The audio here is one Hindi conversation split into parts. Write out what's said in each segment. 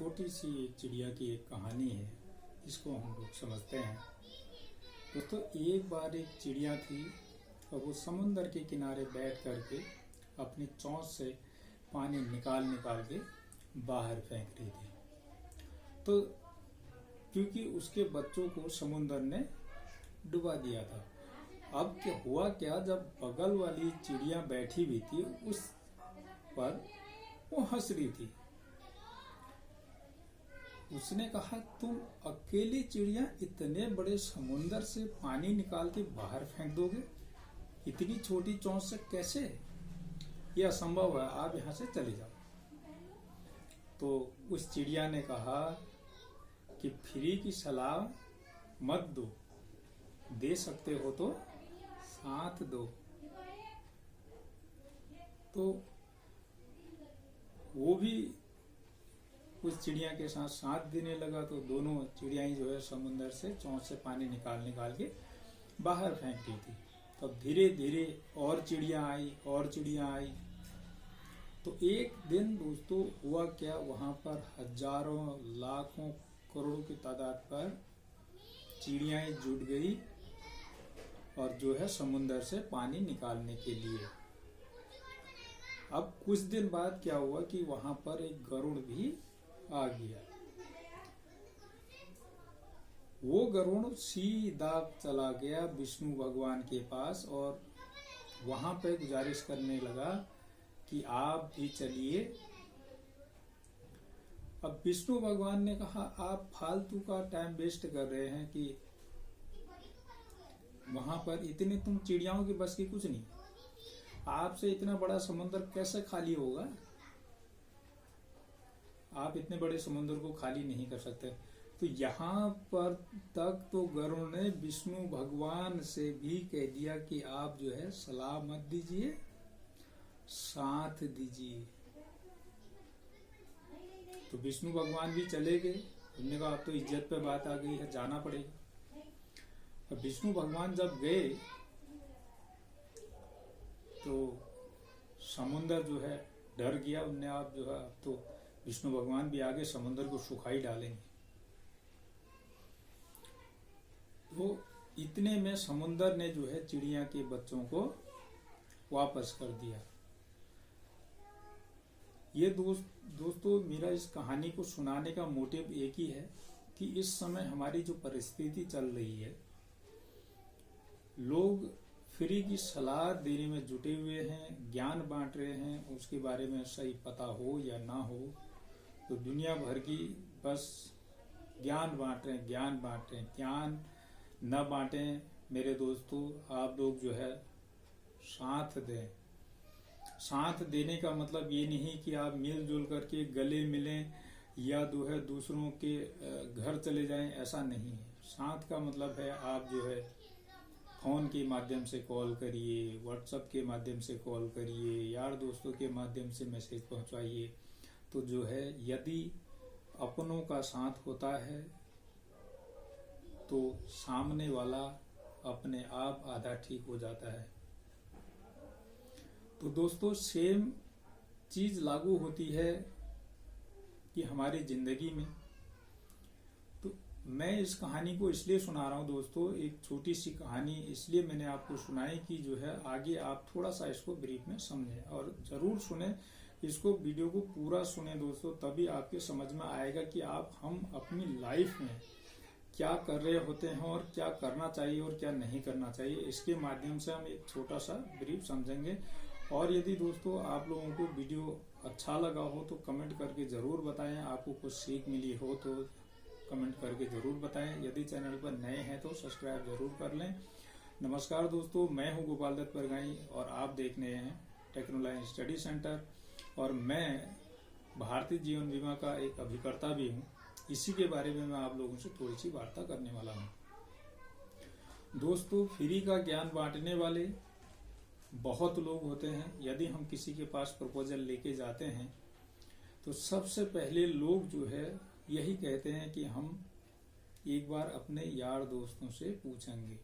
छोटी सी एक चिड़िया की एक कहानी है, इसको हम लोग समझते हैं। तो एक बार एक चिड़िया थी और वो समुंदर के किनारे बैठ करके अपनी चोंच से पानी निकाल निकाल के बाहर फेंक रही थी। तो क्योंकि उसके बच्चों को समुंदर ने डुबा दिया था। अब क्या हुआ, जब बगल वाली चिड़िया बैठी हुई थी उस पर वो हंस रही थी। उसने कहा, तुम अकेली चिड़िया इतने बड़े समुंदर से पानी निकाल के बाहर फेंक दोगे? इतनी छोटी चोंच से कैसे? यह असंभव है, आप यहाँ से चले जाओ। तो उस चिड़िया ने कहा कि फ्री की सलाह मत दो, दे सकते हो तो साथ दो। तो वो भी उस चिड़िया के साथ साथ देने लगा। तो दोनों चिड़ियाएं जो है समुंदर से चोंच से पानी निकाल निकाल के बाहर फेंक रही थी। तो धीरे धीरे और चिड़िया आई। तो एक दिन दोस्तों हुआ क्या, वहां पर हजारों लाखों करोड़ों की तादाद पर चिड़ियाएं जुट गई और जो है समुंदर से पानी निकालने के लिए। अब कुछ दिन बाद क्या हुआ कि वहां पर एक गरुड़ भी आ गया। वो गरुड़ सीधा चला गया विष्णु भगवान के पास और वहां पे गुजारिश करने लगा कि आप भी चलिए। अब विष्णु भगवान ने कहा, आप फालतू का टाइम वेस्ट कर रहे हैं कि वहां पर इतने तुम चिड़ियाओं की बस की कुछ नहीं। आपसे इतना बड़ा समुद्र कैसे खाली होगा? आप इतने बड़े समुद्र को खाली नहीं कर सकते। तो यहाँ पर तक तो गरुड़ ने विष्णु भगवान से भी कह दिया कि आप जो है सलाह मत दीजिए, साथ दीजिए। तो विष्णु भगवान भी चले गए। उन्होंने कहा, अब तो इज्जत पे बात आ गई है, जाना पड़ेगा। और विष्णु भगवान जब गए तो समुद्र जो है डर गया। उनने आप जो है अब तो विष्णु भगवान भी आगे समुद्र को सुखा ही डालेंगे। तो इतने में समुद्र ने जो है चिड़िया के बच्चों को वापस कर दिया। ये दोस्तों मेरा इस कहानी को सुनाने का मोटिव एक ही है कि इस समय हमारी जो परिस्थिति चल रही है, लोग फ्री की सलाह देने में जुटे हुए हैं, ज्ञान बांट रहे हैं। उसके बारे में सही पता हो या ना हो, तो दुनिया भर की बस ज्ञान बांट रहे हैं। ज्ञान न बांटें मेरे दोस्तों। आप लोग जो है साथ दें। साथ देने का मतलब ये नहीं कि आप मिलजुल करके गले मिलें या जो है दूसरों के घर चले जाएं, ऐसा नहीं है। साथ का मतलब है आप जो है फोन के माध्यम से कॉल करिए, व्हाट्सएप के माध्यम से कॉल करिए, यार दोस्तों के माध्यम से मैसेज पहुंचाइए। तो जो है यदि अपनों का साथ होता है तो सामने वाला अपने आप आधा ठीक हो जाता है। तो दोस्तों सेम चीज लागू होती है कि हमारी जिंदगी में। तो मैं इस कहानी को इसलिए सुना रहा हूँ दोस्तों, एक छोटी सी कहानी इसलिए मैंने आपको सुनाई कि जो है आगे आप थोड़ा सा इसको ब्रीफ में समझें और जरूर सुने इसको, वीडियो को पूरा सुने दोस्तों, तभी आपके समझ में आएगा कि हम अपनी लाइफ में क्या कर रहे होते हैं और क्या करना चाहिए और क्या नहीं करना चाहिए। इसके माध्यम से हम एक छोटा सा ब्रीफ समझेंगे। और यदि दोस्तों आप लोगों को वीडियो अच्छा लगा हो तो कमेंट करके जरूर बताएं। आपको कुछ सीख मिली हो तो कमेंट करके जरूर बताएं। यदि चैनल पर नए हैं तो सब्सक्राइब जरूर कर लें। नमस्कार दोस्तों, मैं हूं गोपाल दत्त परगाई और आप देख रहे हैं टेक्नोलाइन स्टडी सेंटर। और मैं भारतीय जीवन बीमा का एक अभिकर्ता भी हूं। इसी के बारे में मैं आप लोगों से थोड़ी सी वार्ता करने वाला हूं। दोस्तों फ्री का ज्ञान बांटने वाले बहुत लोग होते हैं। यदि हम किसी के पास प्रपोजल लेके जाते हैं तो सबसे पहले लोग जो है यही कहते हैं कि हम एक बार अपने यार दोस्तों से पूछेंगे।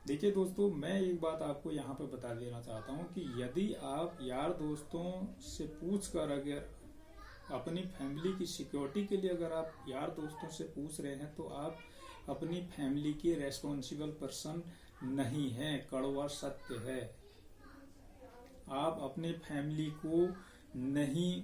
देखिए दोस्तों, मैं एक बात आपको यहाँ पे बता देना चाहता हूँ कि यदि आप यार दोस्तों से पूछकर अगर अपनी फैमिली की सिक्योरिटी के लिए अगर आप यार दोस्तों से पूछ रहे हैं तो आप अपनी फैमिली के रेस्पॉन्सिबल पर्सन नहीं हैं। कड़वा सत्य है। आप अपने फैमिली को नहीं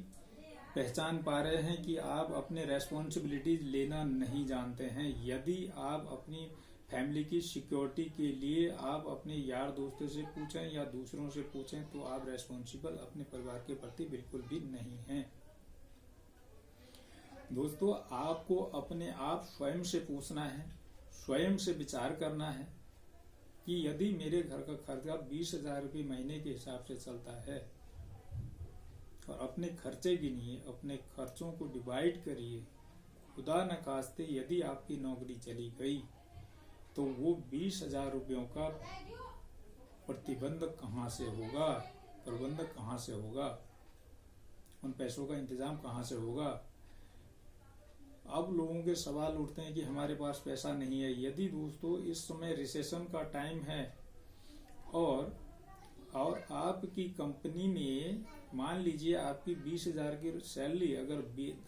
पहचान पा रहे हैं कि आप अपने रेस्पॉन्सिबिलिटीज लेना नहीं जानते हैं। यदि आप अपनी फैमिली की सिक्योरिटी के लिए आप अपने यार दोस्तों से पूछें या दूसरों से पूछें तो आप रेस्पॉन्सिबल अपने परिवार के प्रति बिल्कुल भी नहीं हैं। दोस्तों, आपको अपने आप स्वयं से पूछना है, स्वयं से विचार करना है कि यदि मेरे घर का खर्चा 20,000 रुपये महीने के हिसाब से चलता है और अपने खर्चे गिनिए, अपने खर्चों को डिवाइड करिए। खुदा न खास्ते यदि आपकी नौकरी चली गई तो वो 20,000 रुपयों का प्रतिबंध कहाँ से होगा, प्रबंधक कहाँ से होगा, उन पैसों का इंतजाम कहाँ से होगा। अब लोगों के सवाल उठते हैं कि हमारे पास पैसा नहीं है। यदि दोस्तों इस समय रिसेशन का टाइम है और आपकी कंपनी ने मान लीजिए आपकी 20,000 की सैलरी अगर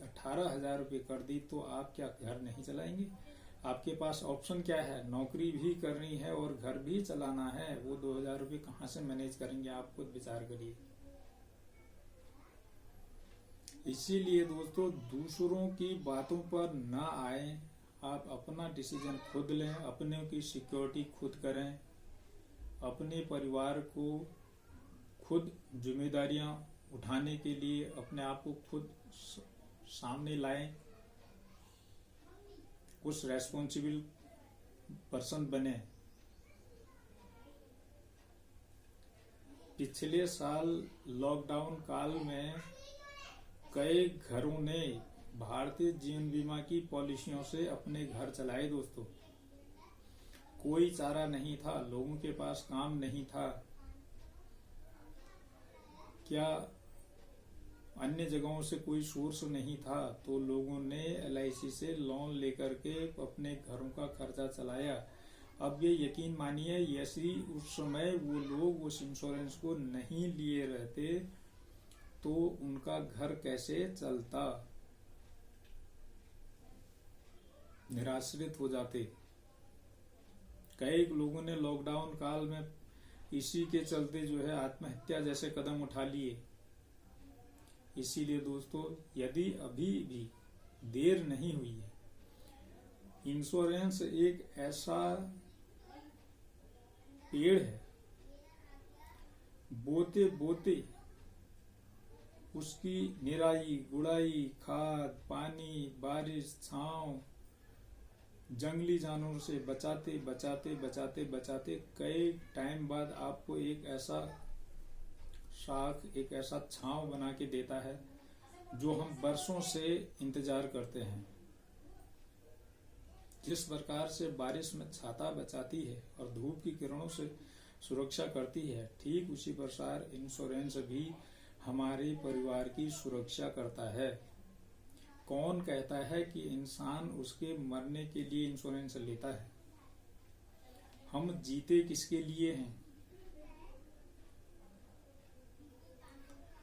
18,000 रुपये कर दी तो आप क्या घर नहीं चलाएंगे? आपके पास ऑप्शन क्या है? नौकरी भी करनी है और घर भी चलाना है। वो 2,000 रुपये कहाँ से मैनेज करेंगे? आप खुद विचार करिए। इसीलिए दोस्तों दूसरों की बातों पर ना आए, आप अपना डिसीजन खुद लें, अपने की सिक्योरिटी खुद करें, अपने परिवार को खुद जिम्मेदारियां उठाने के लिए अपने आप को खुद सामने लाएं, उस रेस्पॉन्सिबल पर्सन बने। पिछले साल लॉकडाउन काल में कई घरों ने भारतीय जीवन बीमा की पॉलिसियों से अपने घर चलाए। दोस्तों, कोई चारा नहीं था, लोगों के पास काम नहीं था, क्या अन्य जगहों से कोई सोर्स नहीं था, तो लोगों ने LIC से लोन लेकर के अपने घरों का खर्चा चलाया। अब ये यकीन मानिए, यदि उस समय वो लोग उस इंश्योरेंस को नहीं लिए रहते तो उनका घर कैसे चलता, निराश्रित हो जाते। कई लोगों ने लॉकडाउन काल में इसी के चलते जो है आत्महत्या जैसे कदम उठा लिए। इसीलिए दोस्तों, यदि अभी भी देर नहीं हुई है, इंश्योरेंस एक ऐसा पेड़ है, बोते बोते उसकी निराई गुड़ाई, खाद पानी, बारिश, छांव, जंगली जानवरों से बचाते बचाते बचाते बचाते कई टाइम बाद आपको एक ऐसा शाख, एक ऐसा छांव बना के देता है जो हम बरसों से इंतजार करते हैं। जिस प्रकार से बारिश में छाता बचाती है और धूप की किरणों से सुरक्षा करती है, ठीक उसी प्रकार इंश्योरेंस भी हमारे परिवार की सुरक्षा करता है। कौन कहता है कि इंसान उसके मरने के लिए इंश्योरेंस लेता है? हम जीते किसके लिए हैं?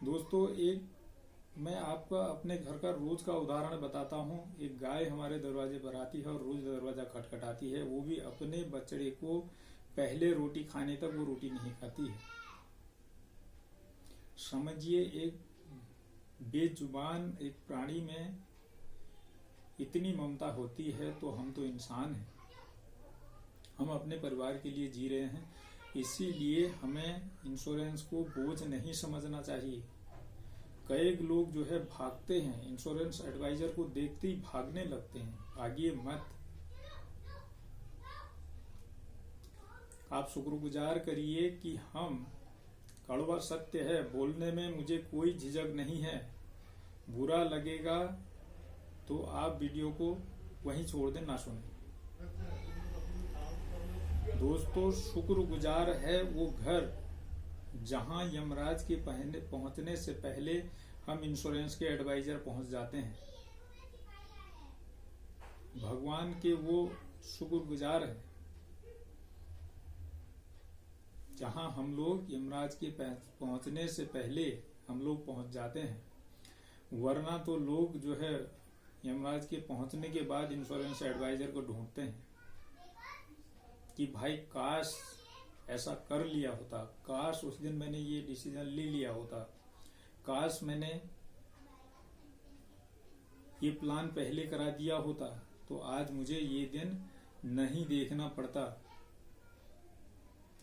दोस्तों, एक मैं आपका अपने घर का रोज का उदाहरण बताता हूँ। एक गाय हमारे दरवाजे पर आती है और रोज दरवाजा खटखटाती है। वो भी अपने बछड़े को पहले रोटी खाने तक वो रोटी नहीं खाती है। समझिए, एक बेजुबान एक प्राणी में इतनी ममता होती है तो हम तो इंसान हैं। हम अपने परिवार के लिए जी रहे हैं, इसीलिए हमें इंश्योरेंस को बोझ नहीं समझना चाहिए। कई लोग जो है भागते हैं, इंश्योरेंस एडवाइजर को देखते ही भागने लगते हैं। भागिए मत, आप शुक्रगुजार करिए कि हम, कड़वा सत्य है, बोलने में मुझे कोई झिझक नहीं है। बुरा लगेगा तो आप वीडियो को वहीं छोड़ दें, ना सुनें। दोस्तों, शुक्रगुजार है वो घर जहां यमराज के पहुंचने से पहले हम इंश्योरेंस के एडवाइजर पहुंच जाते हैं। भगवान के वो शुक्रगुजार है जहां हम लोग यमराज के पहुंचने से पहले हम लोग पहुंच जाते हैं। वरना तो लोग जो है यमराज के पहुंचने के बाद इंश्योरेंस एडवाइजर को ढूंढते हैं कि भाई काश ऐसा कर लिया होता, काश उस दिन मैंने ये डिसीजन ले लिया होता, काश मैंने ये प्लान पहले करा दिया होता तो आज मुझे ये दिन नहीं देखना पड़ता।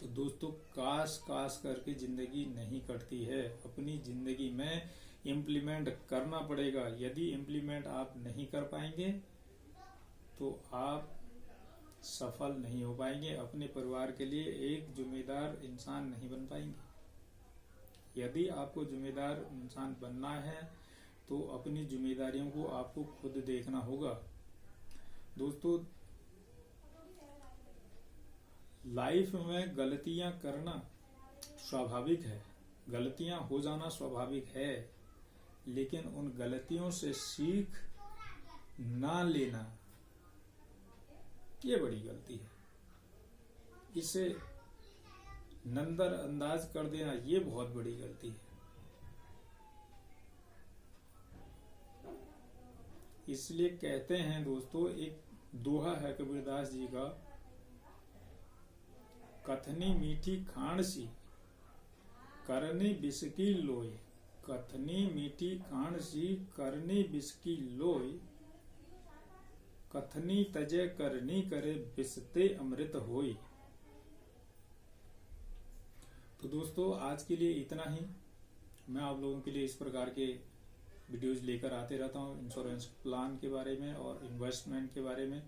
तो दोस्तों, काश काश करके जिंदगी नहीं कटती है। अपनी जिंदगी में इम्प्लीमेंट करना पड़ेगा। यदि इम्प्लीमेंट आप नहीं कर पाएंगे तो आप सफल नहीं हो पाएंगे, अपने परिवार के लिए एक जिम्मेदार इंसान नहीं बन पाएंगे। यदि आपको जिम्मेदार इंसान बनना है तो अपनी जिम्मेदारियों को आपको खुद देखना होगा। दोस्तों, लाइफ में गलतियां करना स्वाभाविक है, गलतियां हो जाना स्वाभाविक है, लेकिन उन गलतियों से सीख ना लेना ये बड़ी गलती है। इसे नजरअंदाज कर देना ये बहुत बड़ी गलती है। इसलिए कहते हैं दोस्तों, एक दोहा है कबीरदास जी का, कथनी मीठी खाण सी करनी बिस की लोई, कथनी मीठी खाण सी करनी बिस की लोई, कथनी तजे करनी करे बिसते अमृत होई। तो दोस्तों, आज के लिए इतना ही। मैं आप लोगों के लिए इस प्रकार के वीडियोज लेकर आते रहता हूँ, इंश्योरेंस प्लान के बारे में और इन्वेस्टमेंट के बारे में।